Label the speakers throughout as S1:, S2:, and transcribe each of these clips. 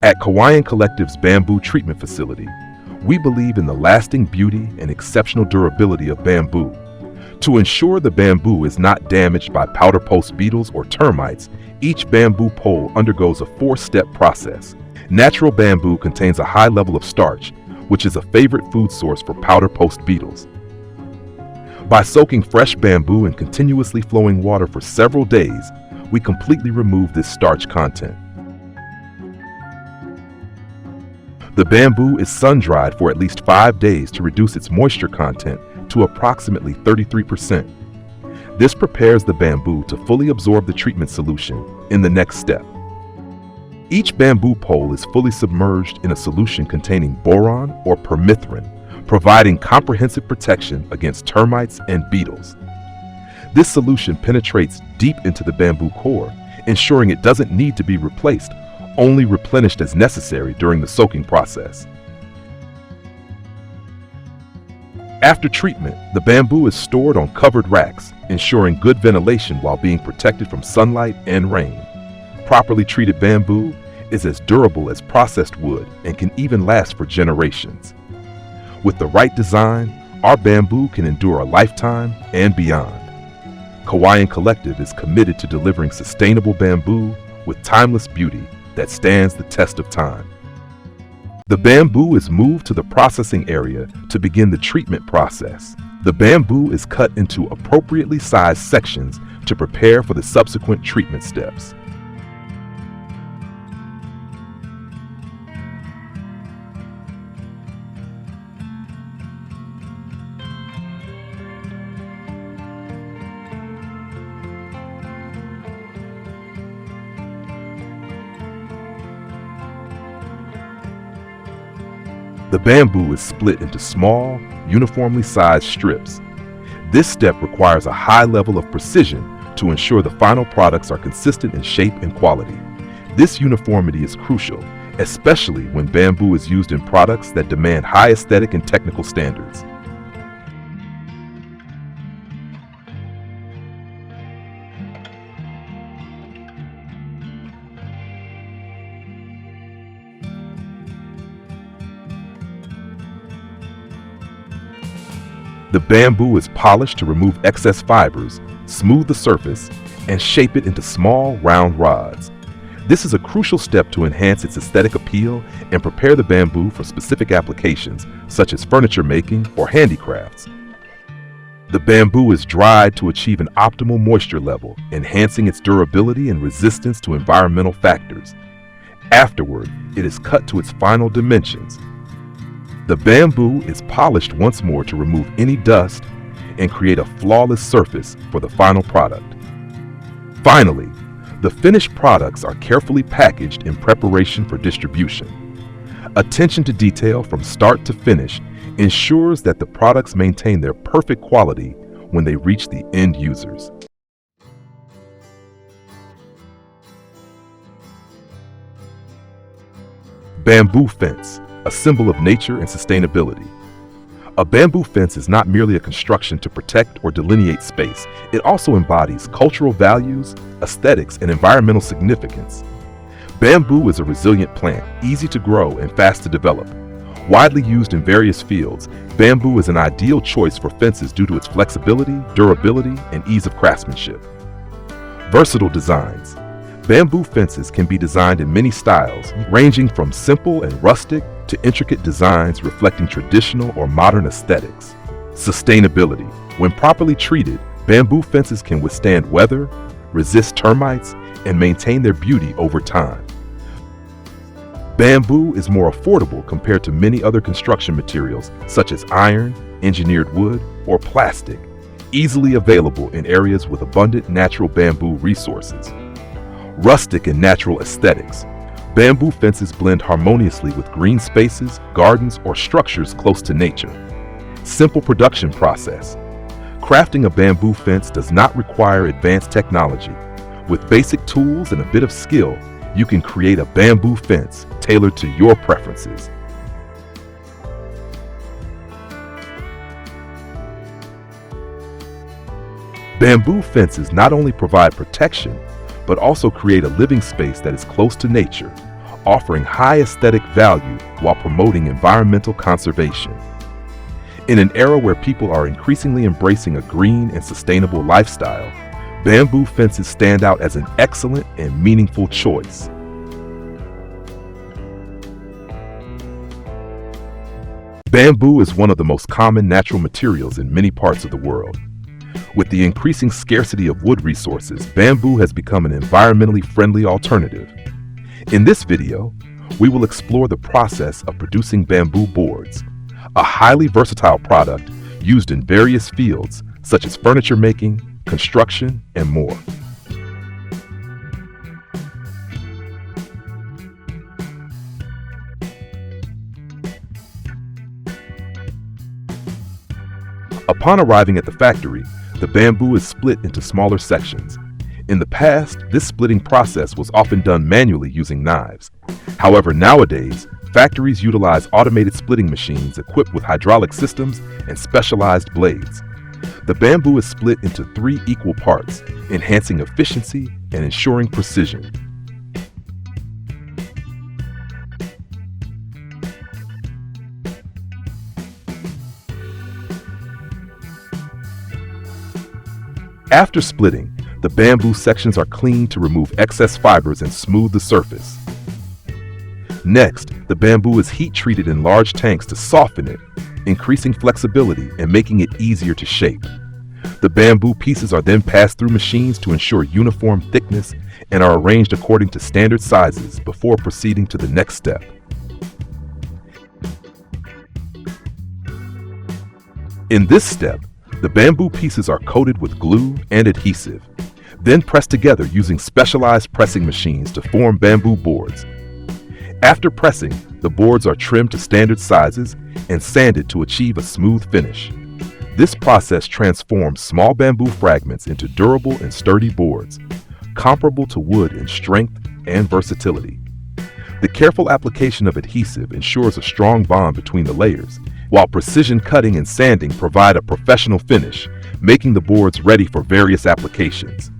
S1: At Kawayan Collective's bamboo treatment facility, we believe in the lasting beauty and exceptional durability of bamboo. To ensure the bamboo is not damaged by powder post beetles or termites, each bamboo pole undergoes a 4-step process. Natural bamboo contains a high level of starch, which is a favorite food source for powder post beetles. By soaking fresh bamboo in continuously flowing water for several days, we completely remove this starch content. The bamboo is sun-dried for at least 5 days to reduce its moisture content to approximately 33%. This prepares the bamboo to fully absorb the treatment solution in the next step. Each bamboo pole is fully submerged in a solution containing boron or permethrin, providing comprehensive protection against termites and beetles. This solution penetrates deep into the bamboo core, ensuring it doesn't need to be replaced, only replenished as necessary during the soaking process. After treatment, the bamboo is stored on covered racks, ensuring good ventilation while being protected from sunlight and rain. Properly treated bamboo is as durable as processed wood and can even last for generations. With the right design, our bamboo can endure a lifetime and beyond. Kawayan Collective is committed to delivering sustainable bamboo with timeless beauty that stands the test of time. The bamboo is moved to the processing area to begin the treatment process. The bamboo is cut into appropriately sized sections to prepare for the subsequent treatment steps. The bamboo is split into small, uniformly sized strips. This step requires a high level of precision to ensure the final products are consistent in shape and quality. This uniformity is crucial, especially when bamboo is used in products that demand high aesthetic and technical standards. The bamboo is polished to remove excess fibers, smooth the surface, and shape it into small, round rods. This is a crucial step to enhance its aesthetic appeal and prepare the bamboo for specific applications, such as furniture making or handicrafts. The bamboo is dried to achieve an optimal moisture level, enhancing its durability and resistance to environmental factors. Afterward, it is cut to its final dimensions. The bamboo is polished once more to remove any dust and create a flawless surface for the final product. Finally, the finished products are carefully packaged in preparation for distribution. Attention to detail from start to finish ensures that the products maintain their perfect quality when they reach the end users. Bamboo fence, a symbol of nature and sustainability. A bamboo fence is not merely a construction to protect or delineate space. It also embodies cultural values, aesthetics, and environmental significance. Bamboo is a resilient plant, easy to grow and fast to develop. Widely used in various fields, bamboo is an ideal choice for fences due to its flexibility, durability, and ease of craftsmanship. Versatile designs. Bamboo fences can be designed in many styles, ranging from simple and rustic to intricate designs reflecting traditional or modern aesthetics. Sustainability. When properly treated, bamboo fences can withstand weather, resist termites, and maintain their beauty over time. Bamboo is more affordable compared to many other construction materials such as iron, engineered wood, or plastic, easily available in areas with abundant natural bamboo resources. Rustic and natural aesthetics. Bamboo fences blend harmoniously with green spaces, gardens, or structures close to nature. Simple production process. Crafting a bamboo fence does not require advanced technology. With basic tools and a bit of skill, you can create a bamboo fence tailored to your preferences. Bamboo fences not only provide protection, but also create a living space that is close to nature, offering high aesthetic value while promoting environmental conservation. In an era where people are increasingly embracing a green and sustainable lifestyle, bamboo fences stand out as an excellent and meaningful choice. Bamboo is one of the most common natural materials in many parts of the world. With the increasing scarcity of wood resources, bamboo has become an environmentally friendly alternative. In this video, we will explore the process of producing bamboo boards, a highly versatile product used in various fields such as furniture making, construction, and more. Upon arriving at the factory, the bamboo is split into smaller sections. In the past, this splitting process was often done manually using knives. However, nowadays, factories utilize automated splitting machines equipped with hydraulic systems and specialized blades. The bamboo is split into 3 equal parts, enhancing efficiency and ensuring precision. After splitting, the bamboo sections are cleaned to remove excess fibers and smooth the surface. Next, the bamboo is heat treated in large tanks to soften it, increasing flexibility and making it easier to shape. The bamboo pieces are then passed through machines to ensure uniform thickness and are arranged according to standard sizes before proceeding to the next step. In this step, the bamboo pieces are coated with glue and adhesive, then pressed together using specialized pressing machines to form bamboo boards. After pressing, the boards are trimmed to standard sizes and sanded to achieve a smooth finish. This process transforms small bamboo fragments into durable and sturdy boards, comparable to wood in strength and versatility. The careful application of adhesive ensures a strong bond between the layers, while precision cutting and sanding provide a professional finish, making the boards ready for various applications.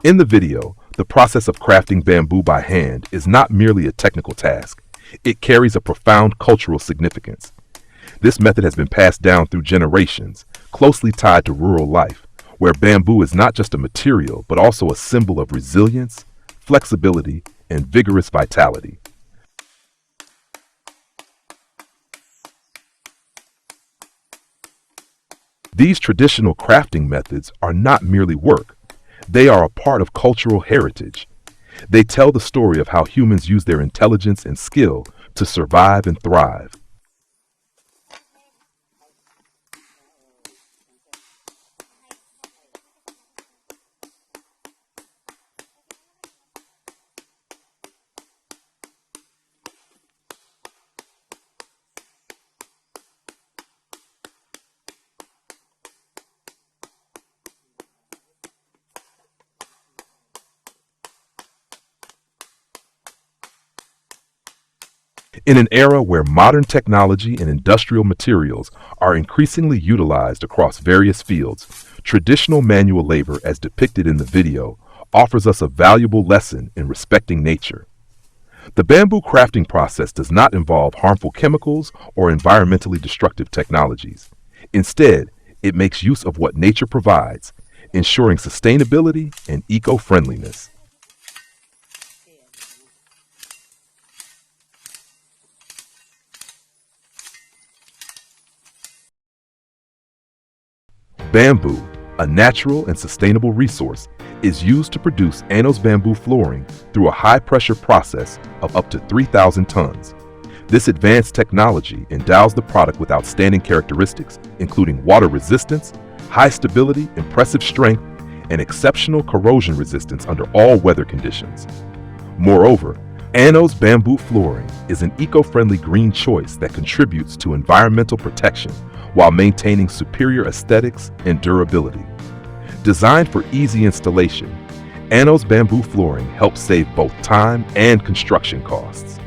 S1: In the video, the process of crafting bamboo by hand is not merely a technical task. It carries a profound cultural significance. This method has been passed down through generations, closely tied to rural life, where bamboo is not just a material, but also a symbol of resilience, flexibility, and vigorous vitality. These traditional crafting methods are not merely work. They are a part of cultural heritage. They tell the story of how humans use their intelligence and skill to survive and thrive. In an era where modern technology and industrial materials are increasingly utilized across various fields, traditional manual labor, as depicted in the video, offers us a valuable lesson in respecting nature. The bamboo crafting process does not involve harmful chemicals or environmentally destructive technologies. Instead, it makes use of what nature provides, ensuring sustainability and eco-friendliness. Bamboo, a natural and sustainable resource, is used to produce Anos bamboo flooring through a high-pressure process of up to 3,000 tons. This advanced technology endows the product with outstanding characteristics, including water resistance, high stability, impressive strength, and exceptional corrosion resistance under all weather conditions. Moreover, Anos bamboo flooring is an eco-friendly green choice that contributes to environmental protection while maintaining superior aesthetics and durability. Designed for easy installation, Anos bamboo flooring helps save both time and construction costs.